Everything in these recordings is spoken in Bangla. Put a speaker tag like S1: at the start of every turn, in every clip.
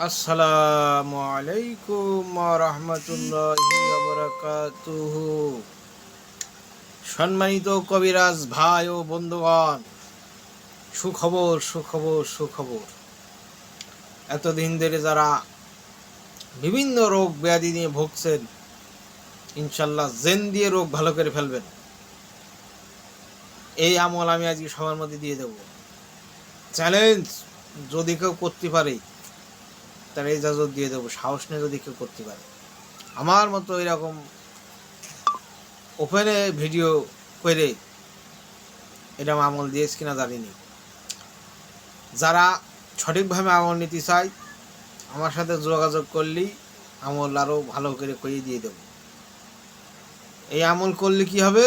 S1: আসসালামু আলাইকুম ওয়া রাহমাতুল্লাহি ওয়া বারাকাতুহু। সম্মানিত কবিরাজ ভাই ও বন্ধুগণ, সুখবর সুখবর সুখবর। এতদিন ধরে যারা বিভিন্ন রোগ ব্যাধি নিয়ে ভুগছেন, ইনশাল্লাহ জেন দিয়ে রোগ ভালো করে ফেলবেন। এই আমল আমি আজকে সবার মধ্যে দিয়ে দেব। চ্যালেঞ্জ, যদি কেউ করতে পারে তার ইজাজত দিয়ে দেবো। সাহস নিয়ে যদি কেউ করতে পারে, আমার মতো এরকম ওপেনে ভিডিও করে এটা আমল দিয়েছে কিনা জানিনি। যারা সঠিকভাবে আমল নিতে চায় আমার সাথে যোগাযোগ করলেই আমল আরও ভালো করে করিয়ে দিয়ে দেব। এই আমল করলে কি হবে,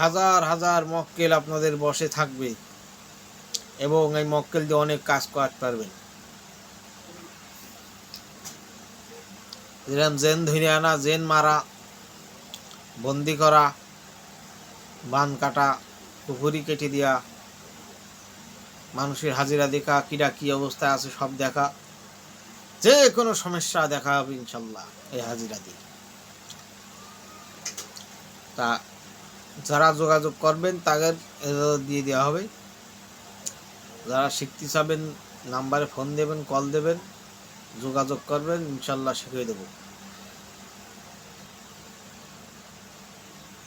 S1: হাজার হাজার মক্কেল আপনাদের বসে থাকবে এবং এই মক্কেল দিয়ে অনেক কাজ করতে পারবেন। যেরকম জেন ধরে আনা, জেন মারা, বন্দি করা, বান কাটা, পুকুরি কেটে দেওয়া, মানুষের হাজিরা দেখা, কিরা কী অবস্থায় আছে সব দেখা, যে কোনো সমস্যা দেখা হবে ইনশাল্লাহ এই হাজিরা দিয়ে। তা যারা যোগাযোগ করবেন তাদের দিয়ে দেওয়া হবে। যারা শিখতে চাবেন নাম্বারে ফোন দেবেন, কল দেবেন, যোগাযোগ করবেন, ইনশাল্লাহ শিখিয়ে দেবো।